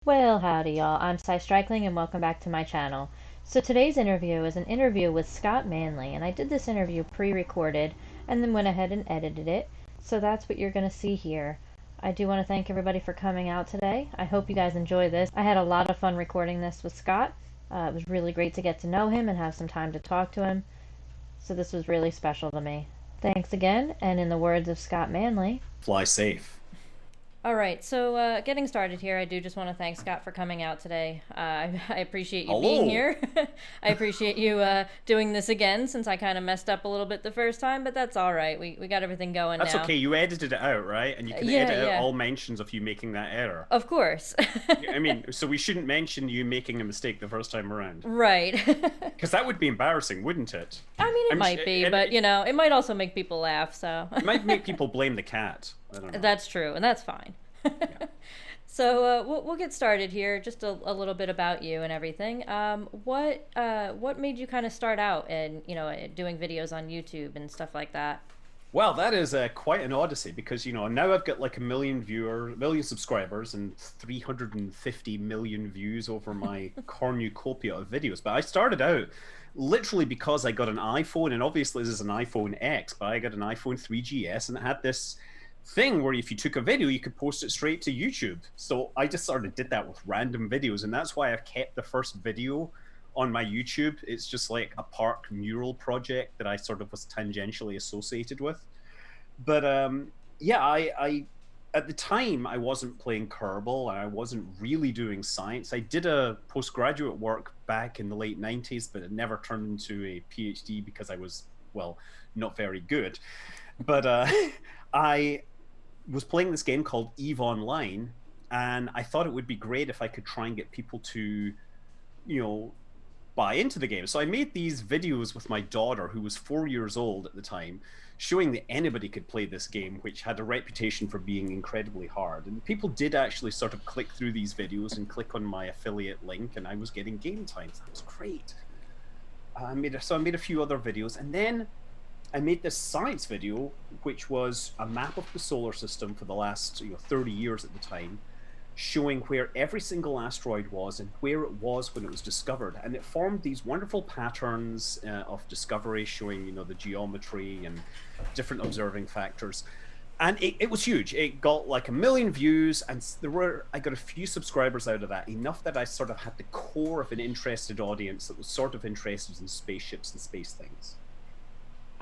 Well, howdy, y'all. I'm Cy Strickling, and welcome back to my channel. So today's interview is an interview with Scott Manley, and I did this interview pre-recorded and then went ahead and edited it. So that's what you're going to see here. I do want to thank everybody for coming out today. I hope you guys enjoy this. I had a lot of fun recording this with Scott. It was really great to get to know him and have some time to talk to him. So this was really special to me. Thanks again, and in the words of Scott Manley, Fly safe. all right, so getting started here, I do just want to thank Scott for coming out today. I appreciate you being Hello. here. I appreciate you doing this again since I kind of messed up a little bit the first time, but that's all right. We got everything going That's now. okay. You edited it out, right? And you can Yeah, edit out yeah, all mentions of you making that error. of course. I mean, so we shouldn't mention you making a mistake the first time around. Right. Because that would be embarrassing, wouldn't it? I mean, it I'm sh- might be, and but it might also make people laugh, so. it might make people blame the cat. I don't know. That's true, and that's fine. Yeah. So we'll get started here. Just a little bit about you and everything. What made you kind of start out and doing videos on YouTube and stuff like that? Well, that is quite an odyssey because now I've got like a million subscribers, and 350 million views over my cornucopia of videos. But I started out literally because I got an iPhone, and obviously this is an iPhone X, but I got an iPhone 3GS, and it had this thing where if you took a video, you could post it straight to YouTube. So I just sort of did that with random videos, and that's why I've kept the first video on my YouTube. It's just like a park mural project that I sort of was tangentially associated with. But yeah, I at the time I wasn't playing Kerbal and I wasn't really doing science. I did a postgraduate work back in the late 90s, but it never turned into a PhD because I was, well, not very good. But I was playing this game called Eve Online, and I thought it would be great if I could try and get people to, you know, buy into the game. So I made these videos with my daughter, who was 4 years old at the time, showing that anybody could play this game, which had a reputation for being incredibly hard. And people did actually sort of click through these videos and click on my affiliate link, and I was getting game times. That was great. So I made a few other videos, and then I made this science video, which was a map of the solar system for the last 30 years at the time, showing where every single asteroid was and where it was when it was discovered. And it formed these wonderful patterns of discovery, showing the geometry and different observing factors. And it was huge. It got like a million views, and I got a few subscribers out of that, enough that I sort of had the core of an interested audience that was sort of interested in spaceships and space things.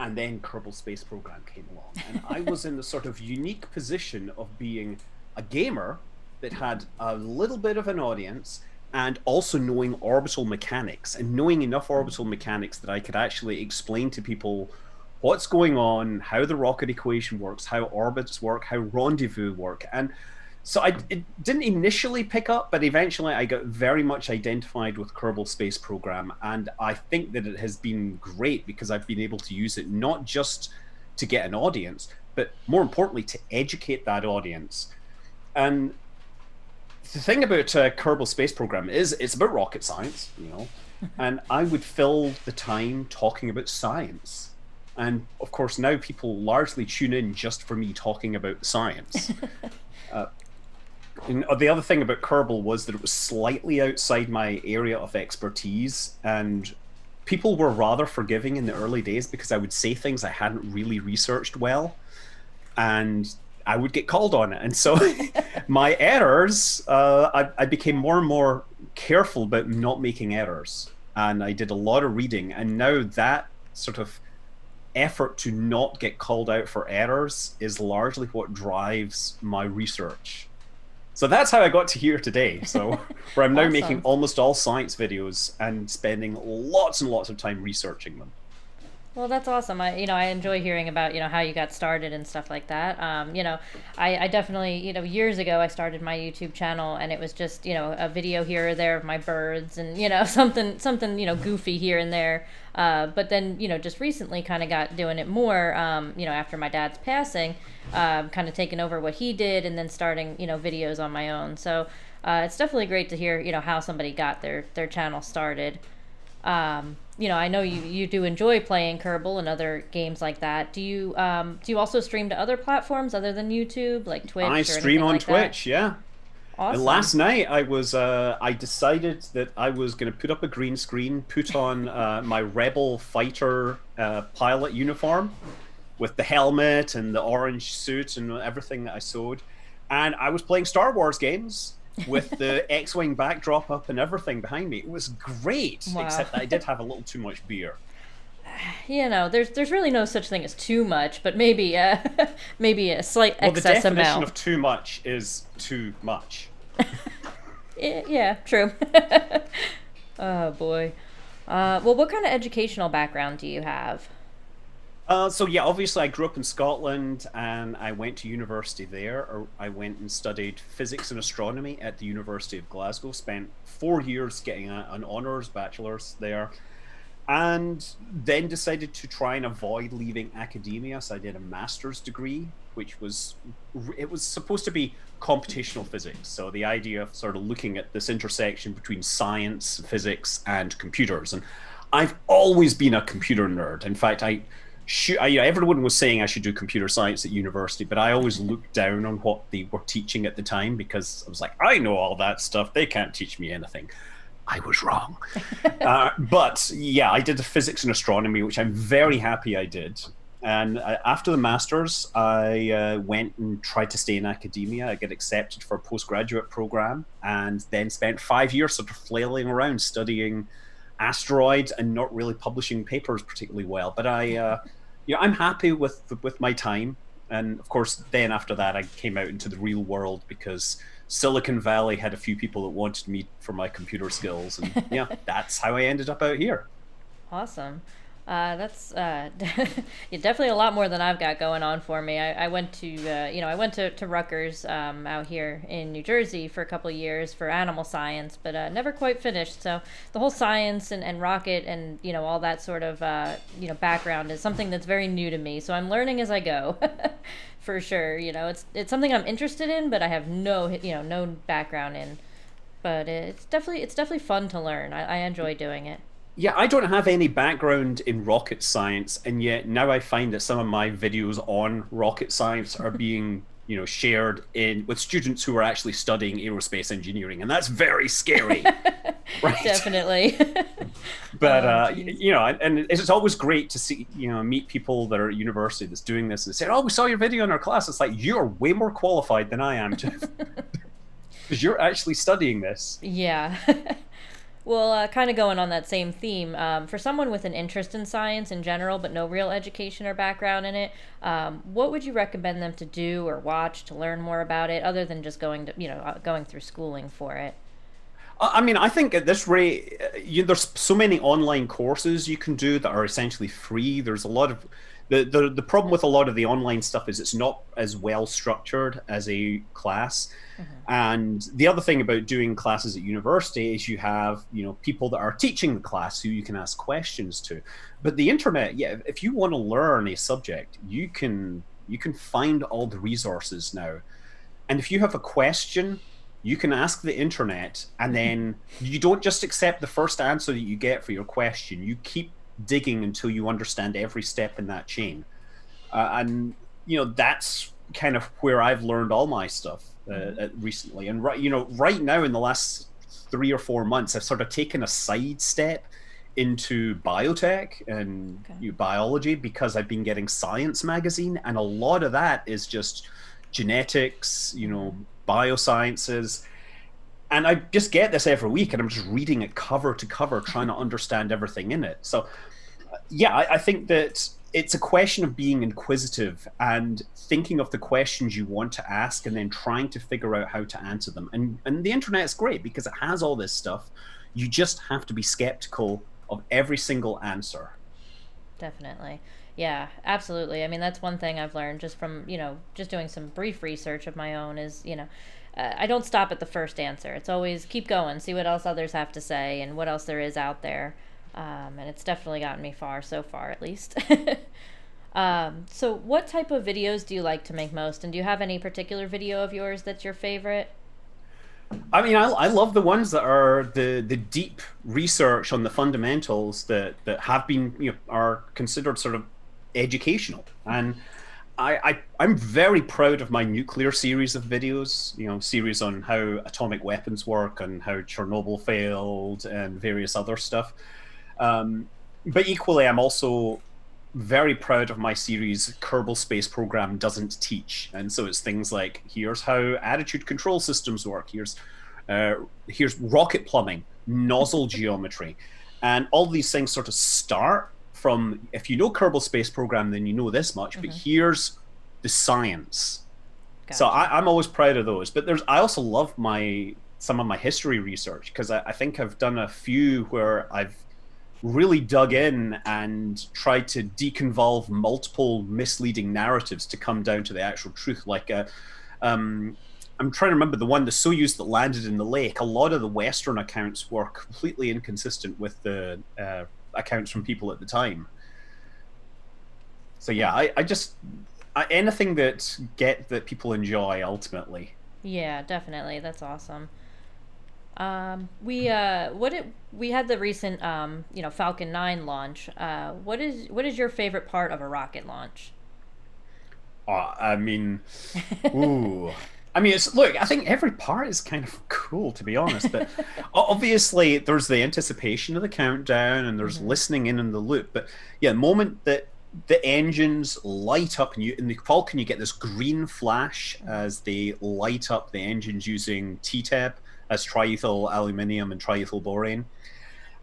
And then Kerbal Space Program came along, and I was in the sort of unique position of being a gamer that had a little bit of an audience, and also knowing orbital mechanics and knowing enough orbital mechanics that I could actually explain to people what's going on, how the rocket equation works, how orbits work, how rendezvous work. And so it didn't initially pick up, but eventually I got very much identified with Kerbal Space Program, and I think that it has been great because I've been able to use it not just to get an audience, but more importantly to educate that audience. And the thing about Kerbal Space Program is it's about rocket science, and I would fill the time talking about science. And of course, now people largely tune in just for me talking about science. Uh, and the other thing about Kerbal was that it was slightly outside my area of expertise, and people were rather forgiving in the early days because I would say things I hadn't really researched well, and I would get called on it. And so my errors, I became more and more careful about not making errors. And I did a lot of reading. And now that sort of effort to not get called out for errors is largely what drives my research. So that's how I got to here today. So where I'm now making Awesome. almost all science videos and spending lots and lots of time researching them. Well, that's awesome. I enjoy hearing about, how you got started and stuff like that. I definitely, years ago I started my YouTube channel and it was just, a video here or there of my birds and, something, goofy here and there. But then, just recently kind of got doing it more, after my dad's passing, kind of taking over what he did and then starting, videos on my own. So, it's definitely great to hear, how somebody got their channel started. I know you do enjoy playing Kerbal and other games like that. Do you also stream to other platforms other than YouTube, like I Twitch or stream anything on like that? Twitch, yeah. And Awesome. last night I decided that I was going to put up a green screen, put on my Rebel fighter pilot uniform with the helmet and the orange suit and everything that I sewed, and I was playing Star Wars games with the X-wing backdrop up and everything behind me. It was great, Wow. except that I did have a little too much beer. There's really no such thing as too much, but maybe maybe a slight Well, the excess definition amount. of too much is too much. Yeah, true. Oh boy. Well, what kind of educational background do you have? So yeah, obviously I grew up in Scotland and I went to university there. Or I went and studied physics and astronomy at the University of Glasgow. Spent 4 years getting an honours bachelor's there, and then decided to try and avoid leaving academia. So I did a master's degree, which was it was supposed to be computational physics. So the idea of sort of looking at this intersection between science, physics, and computers. And I've always been a computer nerd. In fact, everyone was saying I should do computer science at university, but I always looked down on what they were teaching at the time because I was like, I know all that stuff. They can't teach me anything. I was wrong. But yeah, I did physics and astronomy, which I'm very happy I did. And after the masters, I went and tried to stay in academia. I got accepted for a postgraduate program, and then spent 5 years sort of flailing around studying asteroids and not really publishing papers particularly well. But I'm happy with my time. And of course, then after that, I came out into the real world because Silicon Valley had a few people that wanted me for my computer skills, and yeah, that's how I ended up out here. Awesome. That's yeah, definitely a lot more than I've got going on for me. I went to I went to Rutgers out here in New Jersey for a couple of years for animal science, but never quite finished. So the whole science and rocket and all that sort of background is something that's very new to me. So I'm learning as I go, for sure. It's something I'm interested in, but I have no background in. But it's definitely fun to learn. I enjoy doing it. Yeah, I don't have any background in rocket science, and yet now I find that some of my videos on rocket science are being, shared in with students who are actually studying aerospace engineering, and that's very scary, right? Definitely. But Oh, jeez. and it's always great to see, meet people that are at university that's doing this and say, "Oh, we saw your video in our class." It's like you're way more qualified than I am, Jeff, because you're actually studying this. Yeah. Well, kind of going on that same theme, for someone with an interest in science in general, but no real education or background in it, what would you recommend them to do or watch to learn more about it, other than just going through schooling for it? I mean, I think at this rate, there's so many online courses you can do that are essentially free. There's a lot of the problem with a lot of the online stuff is it's not as well structured as a class. Hmm. And the other thing about doing classes at university is you have, people that are teaching the class who you can ask questions to. But the internet, yeah, if you want to learn a subject, you can find all the resources now. And if you have a question, you can ask the internet, and then you don't just accept the first answer that you get for your question. You keep digging until you understand every step in that chain. And that's kind of where I've learned all my stuff recently. And right now in the last 3 or 4 months, I've sort of taken a sidestep into biotech and Okay. biology because I've been getting Science magazine, and a lot of that is just genetics, Hmm. biosciences. And I just get this every week, and I'm just reading it cover to cover, trying to understand everything in it. So yeah, I think that it's a question of being inquisitive and thinking of the questions you want to ask and then trying to figure out how to answer them. And the internet is great because it has all this stuff. You just have to be skeptical of every single answer. Definitely. Yeah, absolutely. I mean, that's one thing I've learned just from, just doing some brief research of my own is, I don't stop at the first answer. It's always keep going, see what else others have to say and what else there is out there. And it's definitely gotten me far so far, at least. So, what type of videos do you like to make most? And do you have any particular video of yours that's your favorite? I mean, I love the ones that are the deep research on the fundamentals that have been, are considered sort of educational. And I'm very proud of my nuclear series of videos, series on how atomic weapons work and how Chernobyl failed and various other stuff. But equally, I'm also very proud of my series Kerbal Space Program Doesn't Teach. And so it's things like, here's how attitude control systems work, here's rocket plumbing, nozzle geometry. And all these things sort of start from, if you know Kerbal Space Program, then you know this much, but here's the science. Gotcha. So I'm always proud of those. But I also love some of my history research, because I think I've done a few where I've really dug in and tried to deconvolve multiple misleading narratives to come down to the actual truth. Like, I'm trying to remember the one, the Soyuz that landed in the lake. A lot of the Western accounts were completely inconsistent with the accounts from people at the time. So yeah, anything that people enjoy ultimately. Yeah, definitely. That's awesome. We had the recent Falcon 9 launch. What is your favorite part of a rocket launch? I mean, ooh. I mean, I think every part is kind of cool, to be honest. But obviously, there's the anticipation of the countdown, and there's listening in the loop. But yeah, the moment that the engines light up, and in the Falcon, you get this green flash as they light up the engines using TTEB as triethyl aluminium and triethyl borane.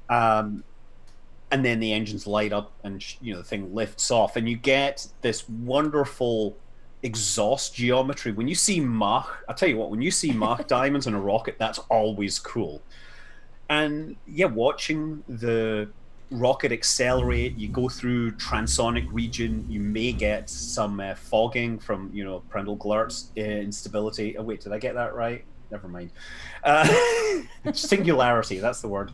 And then the engines light up, and the thing lifts off, and you get this wonderful exhaust geometry. When you see Mach, I'll tell you what, when you see Mach diamonds on a rocket, that's always cool. And yeah, watching the rocket accelerate, you go through transonic region, you may get some fogging from Prandtl-Glertz instability. Oh wait, did I get that right? Never mind. Singularity, that's the word.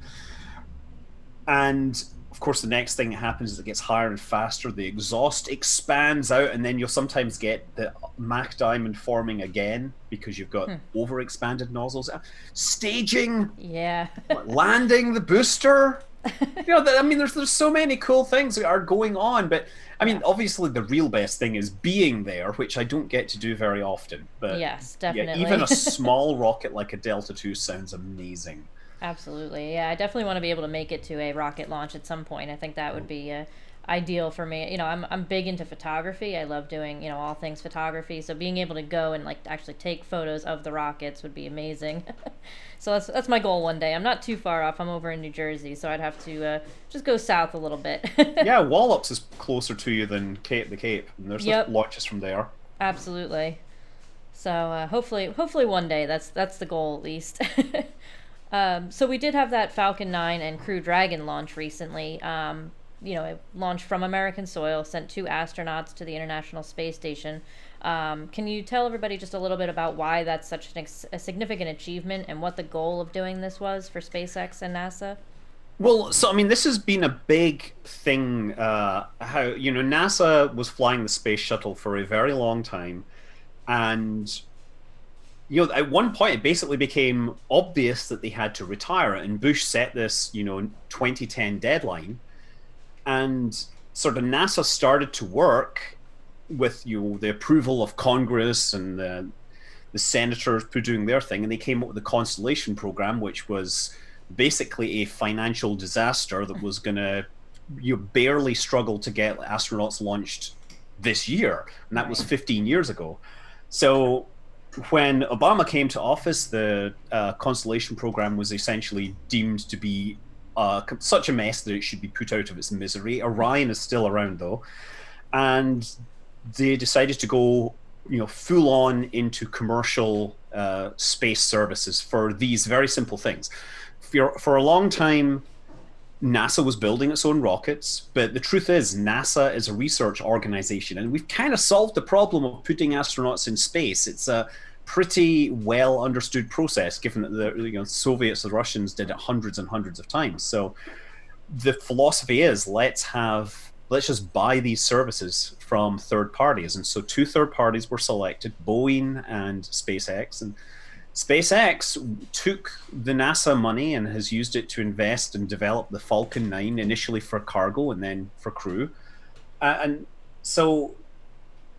And of course, the next thing that happens is it gets higher and faster. The exhaust expands out, and then you'll sometimes get the Mach diamond forming again because you've got overexpanded nozzles. Staging, Yeah. landing the booster. I mean, there's so many cool things that are going on. But I mean, obviously, the real best thing is being there, which I don't get to do very often. But Yes, definitely. Yeah, even a small rocket like a Delta II sounds amazing. Absolutely. Yeah, I definitely want to be able to make it to a rocket launch at some point. I think that would be ideal for me. I'm big into photography. I love doing, all things photography. So being able to go and actually take photos of the rockets would be amazing. So that's my goal one day. I'm not too far off. I'm over in New Jersey, so I'd have to just go south a little bit. Yeah, Wallops is closer to you than the Cape. And there's launches from there. Absolutely. So hopefully one day. That's the goal at least. So we did have that Falcon 9 and Crew Dragon launch recently. It launched from American soil, sent 2 astronauts to the International Space Station. Can you tell everybody just a little bit about why that's such a significant achievement and what the goal of doing this was for SpaceX and NASA? Well, so I mean, this has been a big thing. How NASA was flying the space shuttle for a very long time, and at one point it basically became obvious that they had to retire it, and Bush set this 2010 deadline, and sort of NASA started to work with the approval of Congress and the senators doing their thing, and they came up with the Constellation program, which was basically a financial disaster that was going to barely struggle to get astronauts launched this year, and that was 15 years ago. So when Obama came to office, the Constellation program was essentially deemed to be such a mess that it should be put out of its misery. Orion is still around, though, and they decided to go full on into commercial space services for these very simple things. For a long time, NASA was building its own rockets, but the truth is NASA is a research organization, and we've kind of solved the problem of putting astronauts in space. It's a pretty well understood process, given that the Soviets, the Russians did it hundreds and hundreds of times. So the philosophy is let's just buy these services from third parties. And so 2 third parties were selected, Boeing and SpaceX. And SpaceX took the NASA money and has used it to invest and develop the Falcon 9, initially for cargo and then for crew. And so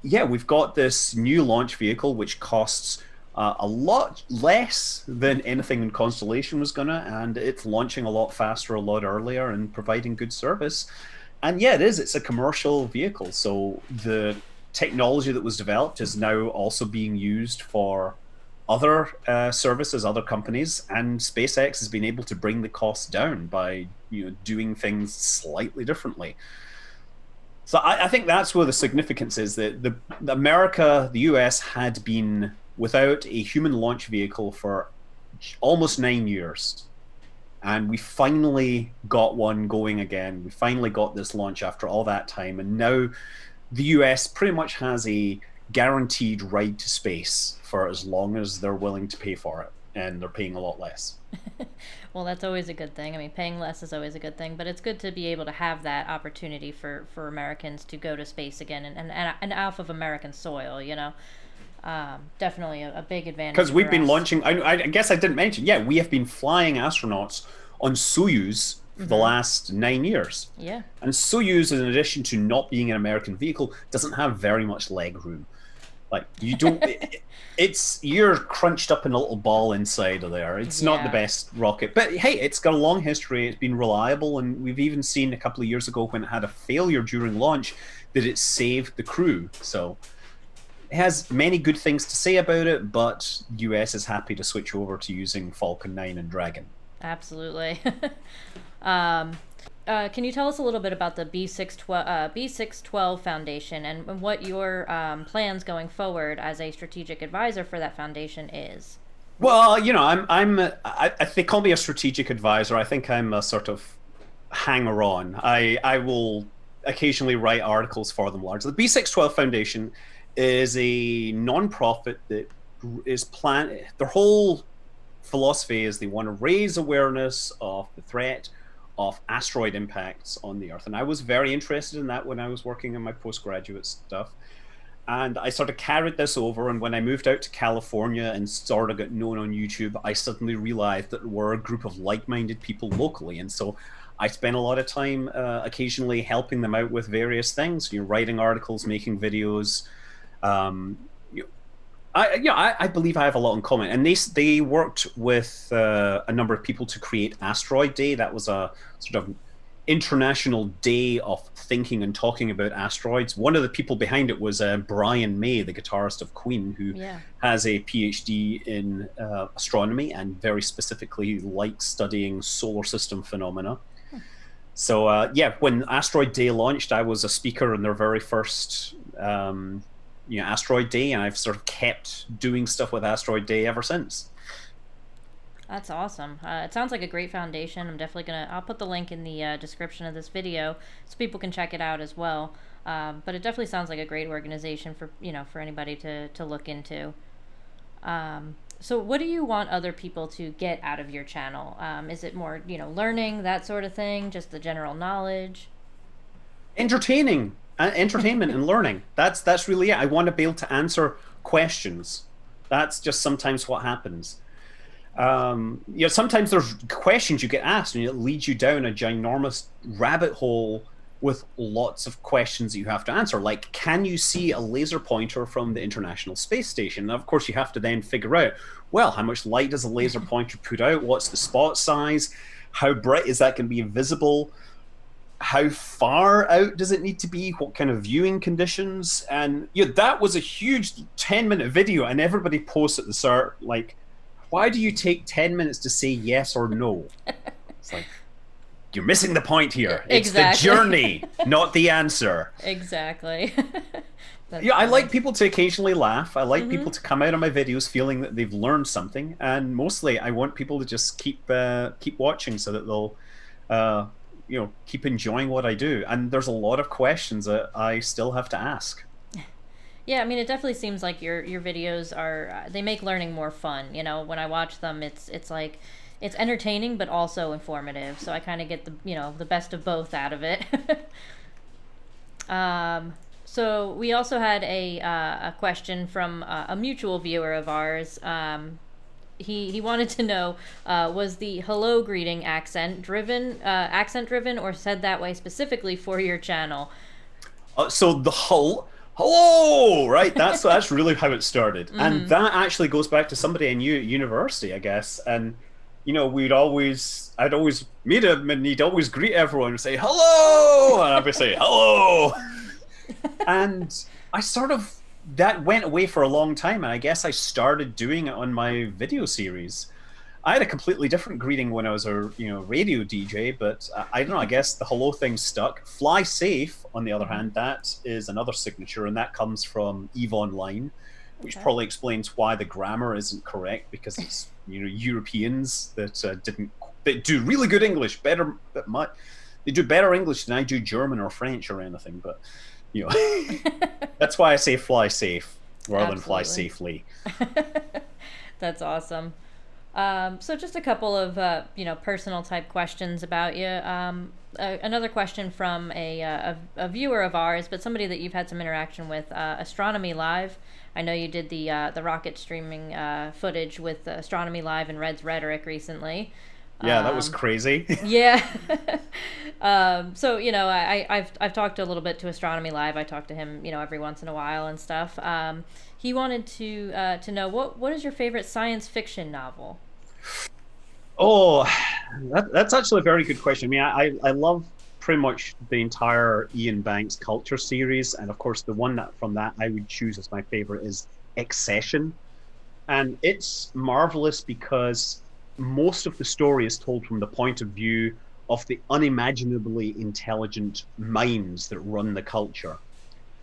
yeah, we've got this new launch vehicle which costs a lot less than anything in Constellation was gonna, and it's launching a lot faster, a lot earlier, and providing good service. And yeah, it is. It's a commercial vehicle, so the technology that was developed is now also being used for other services, other companies, and SpaceX has been able to bring the costs down by doing things slightly differently. So I think that's where the significance is that the America, the US had been without a human launch vehicle for almost 9 years. And we finally got one going again. We finally got this launch after all that time. And now the US pretty much has a guaranteed ride to space for as long as they're willing to pay for it. And they're paying a lot less. Well, that's always a good thing. I mean, paying less is always a good thing, but it's good to be able to have that opportunity for Americans to go to space again and off of American soil, you know. Definitely a big advantage Because we've for been us. launching, I guess I didn't mention, yeah, we have been flying astronauts on Soyuz for the Mm-hmm. last 9 years. Yeah. And Soyuz, in addition to not being an American vehicle, doesn't have very much leg room. Like you don't, it's you're crunched up in a little ball inside of there. It's not the Yeah. best rocket, but hey, it's got a long history. It's been reliable, and we've even seen a couple of years ago when it had a failure during launch that it saved the crew. So it has many good things to say about it, but US is happy to switch over to using Falcon 9 and Dragon. Absolutely. um, can you tell us a little bit about the B612 Foundation and what your plans going forward as a strategic advisor for that foundation is? Well, they call me a strategic advisor. I think I'm a sort of hanger on. I will occasionally write articles for them largely. The B612 Foundation is a non-profit that is their whole philosophy is they want to raise awareness of the threat of asteroid impacts on the Earth. And I was very interested in that when I was working on my postgraduate stuff. And I sort of carried this over. And when I moved out to California and sort of got known on YouTube, I suddenly realized that there were a group of like-minded people locally. And so I spent a lot of time occasionally helping them out with various things, writing articles, making videos. Um, I believe I have a lot in common. And they worked with a number of people to create Asteroid Day. That was a sort of international day of thinking and talking about asteroids. One of the people behind it was Brian May, the guitarist of Queen, who Yeah. has a PhD in astronomy and very specifically likes studying solar system phenomena. So yeah, when Asteroid Day launched, I was a speaker in their very first Asteroid Day, and I've sort of kept doing stuff with Asteroid Day ever since. That's awesome. It sounds like a great foundation. I'll put the link in the description of this video so people can check it out as well. But it definitely sounds like a great organization for anybody to look into. So what do you want other people to get out of your channel? Is it more, learning, that sort of thing, just the general knowledge? Entertainment and learning. That's really it. I want to be able to answer questions. That's just sometimes what happens. Sometimes there's questions you get asked and it leads you down a ginormous rabbit hole with lots of questions that you have to answer. Like, can you see a laser pointer from the International Space Station? And of course, you have to then figure out, well, how much light does a laser pointer put out? What's the spot size? How bright is that going to be visible? How far out does it need to be? What kind of viewing conditions? And that was a huge 10-minute video, and everybody posts at the start like, why do you take 10 minutes to say yes or no? It's like, you're missing the point here. It's Exactly. the journey, not the answer. Exactly. That's I funny. like people to occasionally laugh. I like people to come out of my videos feeling that they've learned something, and mostly I want people to just keep watching so that they'll keep enjoying what I do. And there's a lot of questions that I still have to ask. Yeah, I mean, it definitely seems like your videos are they make learning more fun. When I watch them, it's like it's entertaining but also informative. So I kind of get the best of both out of it. So we also had a question from a mutual viewer of ours. He wanted to know, was the hello greeting accent driven or said that way specifically for your channel? So the hello, right? That's really how it started, and Mm-hmm. that actually goes back to somebody I knew at university, I guess. And I'd always meet him, and he'd always greet everyone and say hello, and I'd be say hello, and I sort of that went away for a long time, and I guess I started doing it on my video series. I had a completely different greeting when I was a radio DJ, but I don't know. I guess the hello thing stuck. Fly safe, on the other Mm-hmm. hand, that is another signature, and that comes from Eve Online, which Okay. probably explains why the grammar isn't correct because it's Europeans that didn't that do really good English, better, but they do better English than I do German or French or anything. But you know, that's why I say fly safe rather than fly Absolutely. safely. That's awesome. So just a couple of personal type questions about you. Another question from a viewer of ours, but somebody that you've had some interaction with, Astronomy Live. I know you did the rocket streaming footage with Astronomy Live and Red's Rhetoric recently. Yeah, that was Um, crazy. yeah. So I've talked a little bit to Astronomy Live. I talk to him every once in a while and stuff. He wanted to know what is your favorite science fiction novel? Oh, that's actually a very good question. I mean, I love pretty much the entire Ian Banks culture series, and of course, the one that from that I would choose as my favorite is Excession, and it's marvelous because most of the story is told from the point of view of the unimaginably intelligent minds that run the culture.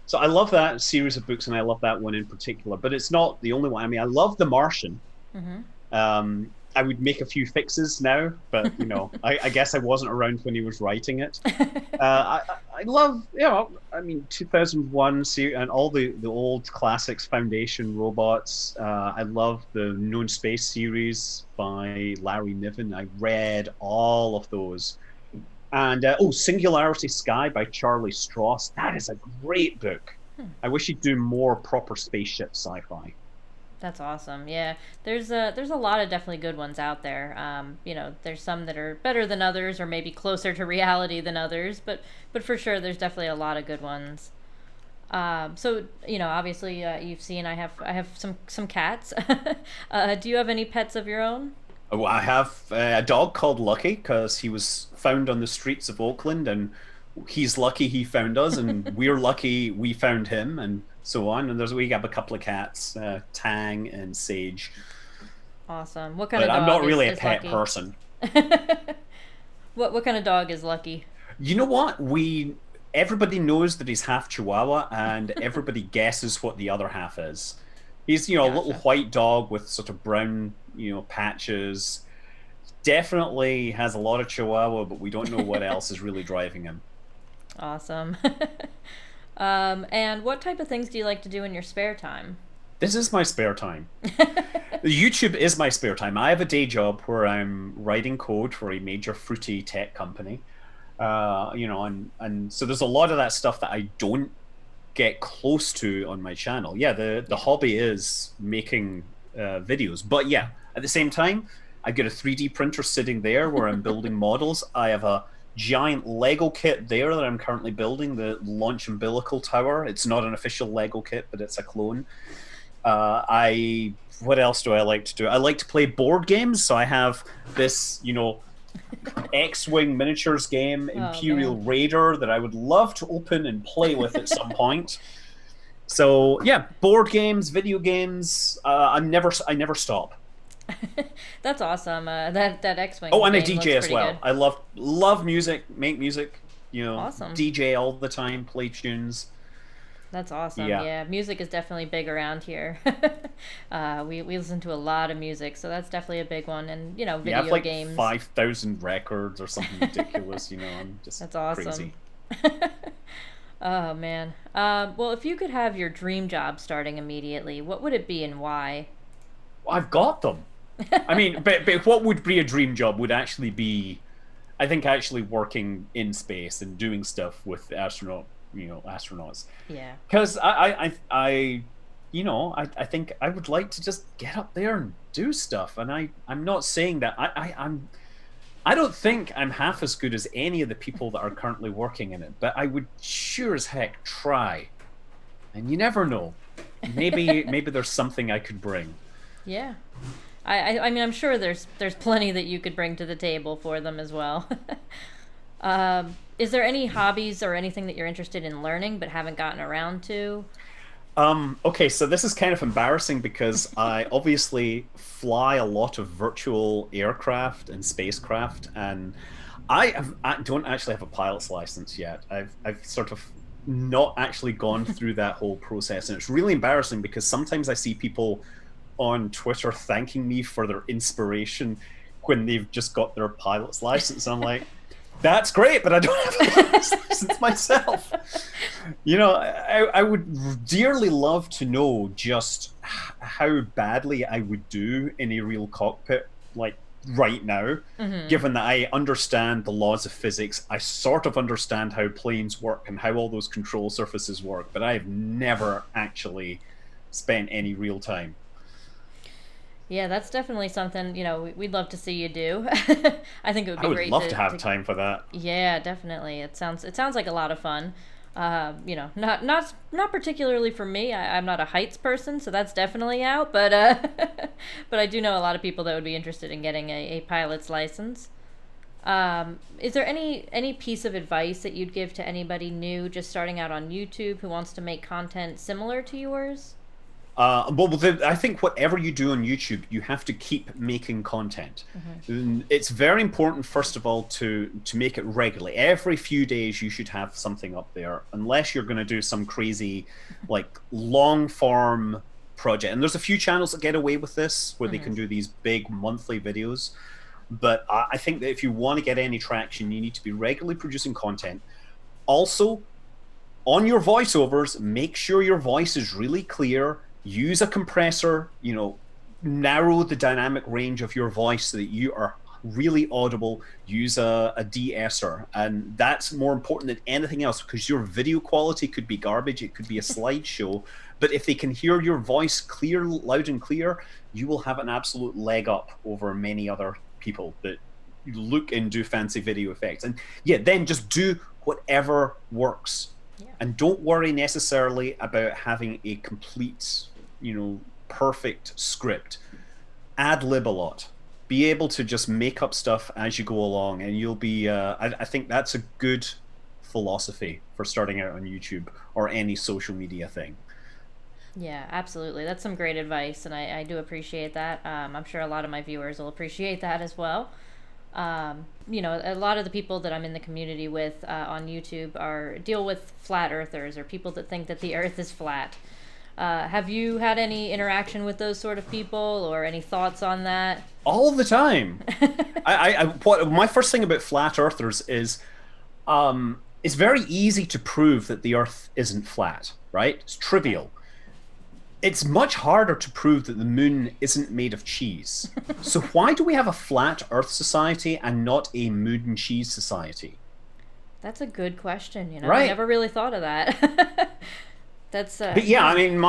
So I love that series of books, and I love that one in particular. But it's not the only one. I mean, I love The Martian. Mm-hmm. I would make a few fixes now, but I guess I wasn't around when he was writing it. I love, I mean, 2001 and all the old classics, Foundation, Robots. I love the Known Space series by Larry Niven. I read all of those. And Singularity Sky by Charlie Stross. That is a great book. I wish he'd do more proper spaceship sci-fi. That's awesome. Yeah, there's a lot of definitely good ones out there. There's some that are better than others, or maybe closer to reality than others. But for sure, there's definitely a lot of good ones. So obviously, you've seen I have some cats. Do you have any pets of your own? Oh, I have a dog called Lucky because he was found on the streets of Oakland, and he's lucky he found us, and we're lucky we found him, and so on. And we have a couple of cats, Tang and Sage. Awesome. What kind But of I'm dog not is really a is pet Lucky? person. What kind of dog is Lucky? You know what? Everybody knows that he's half Chihuahua, and everybody guesses what the other half is. He's a little Gotcha. white dog with sort of brown patches. Definitely has a lot of Chihuahua, but we don't know what else is really driving him. Awesome. And what type of things do you like to do in your spare time? This is my spare time. YouTube is my spare time. I have a day job where I'm writing code for a major fruity tech company. And so there's a lot of that stuff that I don't get close to on my channel. Yeah, the Yeah. hobby is making videos, but yeah, at the same time, I've got a 3D printer sitting there where I'm building models. I have a giant Lego kit there that I'm currently building, the launch umbilical tower. It's not an official Lego kit, but it's a clone. I What else do I like to do? I like to play board games, so I have this, X-wing miniatures game, Oh Imperial man. Raider, that I would love to open and play with at some point. So yeah, board games, video games. I never stop. That's awesome. That Oh, X-wing and I game looks DJ as pretty good. well. I love music, make music. Awesome. DJ all the time, play tunes. That's awesome. Yeah, Yeah, music is definitely big around here. We listen to a lot of music, so that's definitely a big one. And yeah. I have video like games. 5,000 records or something ridiculous. I'm just That's awesome. crazy. Oh man. Well, if you could have your dream job starting immediately, what would it be and why? I've got them. I mean, but what would be a dream job would actually be, I think, actually working in space and doing stuff with astronauts. Yeah. Because I think I would like to just get up there and do stuff. And I'm not saying that I don't think I'm half as good as any of the people that are currently working in it, but I would sure as heck try. And you never know. Maybe there's something I could bring. Yeah. I mean, I'm sure there's plenty that you could bring to the table for them as well. Is there any hobbies or anything that you're interested in learning but haven't gotten around to? Okay, so this is kind of embarrassing because I obviously fly a lot of virtual aircraft and spacecraft, and I don't actually have a pilot's license yet. I've sort of not actually gone through that whole process, and it's really embarrassing because sometimes I see people on Twitter thanking me for their inspiration when they've just got their pilot's license. I'm like, that's great, but I don't have a pilot's license myself. I would dearly love to know just how badly I would do in a real cockpit, like right now, given that I understand the laws of physics. I sort of understand how planes work and how all those control surfaces work, but I've never actually spent any real time. Yeah, that's definitely something, we'd love to see you do. I think it would I be would great love to have time for that. Yeah, definitely. It sounds like a lot of fun. Not particularly for me. I'm not a heights person, so that's definitely out. But but I do know a lot of people that would be interested in getting a pilot's license. Is there any piece of advice that you'd give to anybody new just starting out on YouTube who wants to make content similar to yours? I think whatever you do on YouTube, you have to keep making content. It's very important, first of all, to make it regularly. Every few days, you should have something up there, unless you're going to do some crazy, like long form project. And there's a few channels that get away with this, where they can do these big monthly videos. But I think that if you want to get any traction, you need to be regularly producing content. Also, on your voiceovers, make sure your voice is really clear. Use a compressor, narrow the dynamic range of your voice so that you are really audible. Use a de-esser, and that's more important than anything else, because your video quality could be garbage. It could be a slideshow, but if they can hear your voice clear, loud and clear, you will have an absolute leg up over many other people that look and do fancy video effects. And yeah, then just do whatever works. Yeah. And don't worry necessarily about having a complete, perfect script. Ad lib a lot. Be able to just make up stuff as you go along, and you'll be. I think that's a good philosophy for starting out on YouTube or any social media thing. Yeah, absolutely. That's some great advice, and I do appreciate that. I'm sure a lot of my viewers will appreciate that as well. A lot of the people that I'm in the community with on YouTube deal with flat earthers or people that think that the Earth is flat. Have you had any interaction with those sort of people or any thoughts on that? All the time. What my first thing about flat earthers is, it's very easy to prove that the Earth isn't flat, right? It's trivial. It's much harder to prove that the moon isn't made of cheese. So why do we have a flat Earth society and not a moon and cheese society? That's a good question. Right. I never really thought of that. That's. But yeah, I mean,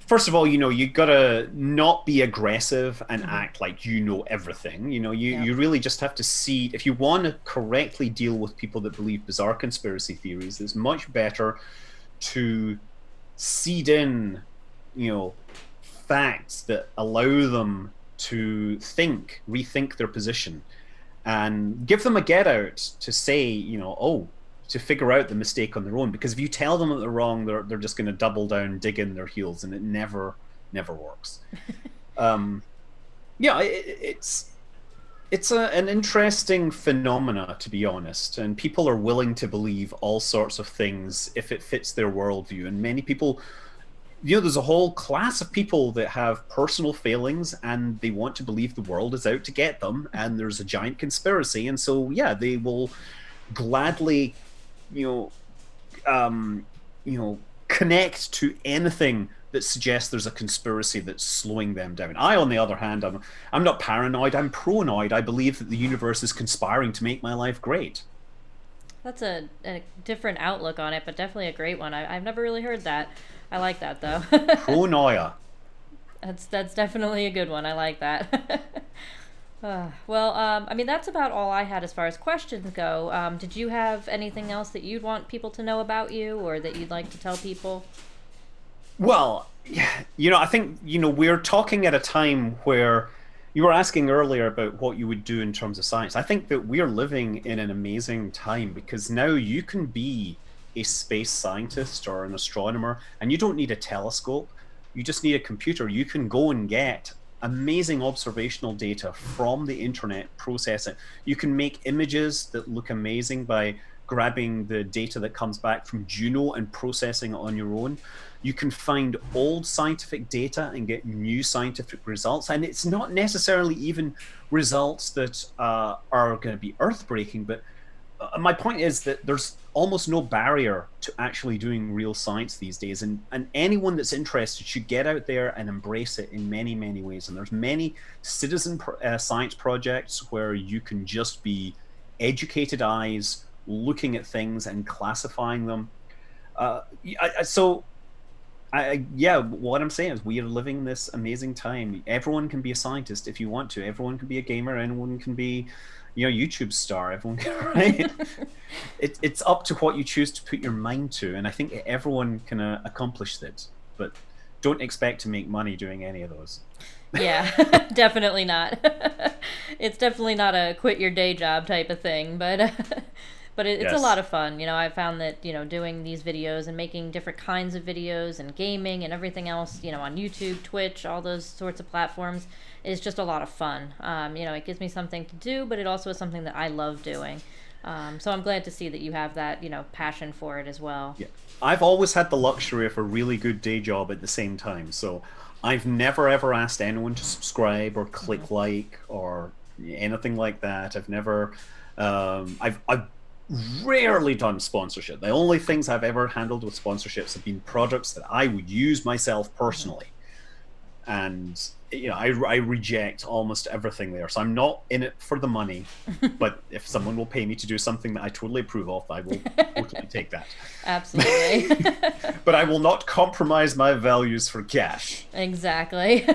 first of all, you gotta not be aggressive and act like you know everything. You really just have to see, if you want to correctly deal with people that believe bizarre conspiracy theories, it's much better to seed in, facts that allow them to rethink their position, and give them a get out to say, to figure out the mistake on their own. Because if you tell them that they're wrong, they're just going to double down, dig in their heels, and it never works. It's an interesting phenomena, to be honest, and people are willing to believe all sorts of things if it fits their worldview. And many people, there's a whole class of people that have personal failings and they want to believe the world is out to get them, and there's a giant conspiracy. And so, yeah, they will gladly, connect to anything that suggests there's a conspiracy that's slowing them down. I, on the other hand, I'm not paranoid, I'm pronoid. I believe that the universe is conspiring to make my life great. That's a different outlook on it, but definitely a great one. I've never really heard that. I like that, though. Pronoia. That's definitely a good one. I like that. Well, I mean, that's about all I had as far as questions go. Did you have anything else that you'd want people to know about you or that you'd like to tell people? Well, yeah, I think, we're talking at a time where you were asking earlier about what you would do in terms of science. I think that we are living in an amazing time because now you can be a space scientist or an astronomer and you don't need a telescope. You just need a computer. You can go and get amazing observational data from the internet, process it. You can make images that look amazing by grabbing the data that comes back from Juno and processing it on your own. You can find old scientific data and get new scientific results. And it's not necessarily even results that are going to be earth breaking, but my point is that there's almost no barrier to actually doing real science these days. And anyone that's interested should get out there and embrace it in many, many ways. And there's many citizen science projects where you can just be educated eyes looking at things and classifying them. So yeah, what I'm saying is we are living this amazing time. Everyone can be a scientist if you want to. Everyone can be a gamer. Anyone can be, YouTube star. Everyone can, right? It's up to what you choose to put your mind to, and I think everyone can accomplish that. But don't expect to make money doing any of those. Yeah, definitely not. It's definitely not a quit your day job type of thing, but it's a lot Yes. of fun. I found that, doing these videos and making different kinds of videos and gaming and everything else, on YouTube, Twitch, all those sorts of platforms is just a lot of fun. It gives me something to do, but it also is something that I love doing. So I'm glad to see that you have that, passion for it as well. Yeah. I've always had the luxury of a really good day job at the same time. So I've never ever asked anyone to subscribe or click like or anything like that. I've never I've rarely done sponsorship. The only things I've ever handled with sponsorships have been products that I would use myself personally. And I reject almost everything there. So I'm not in it for the money, but if someone will pay me to do something that I totally approve of, I will totally take that. Absolutely. But I will not compromise my values for cash. Exactly.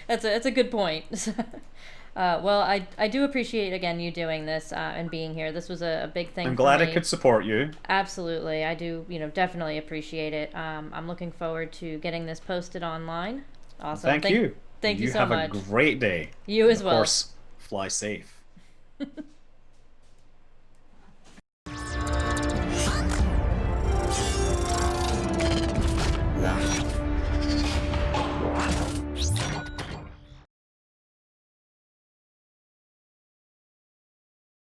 That's a good point. Well, I do appreciate again you doing this and being here. This was a big thing I'm for glad I me. could support you. Absolutely, I do. Definitely appreciate it. I'm looking forward to getting this posted online. Awesome. Thank you. Thank you You so have a much. great day. You And as of well. course, fly safe.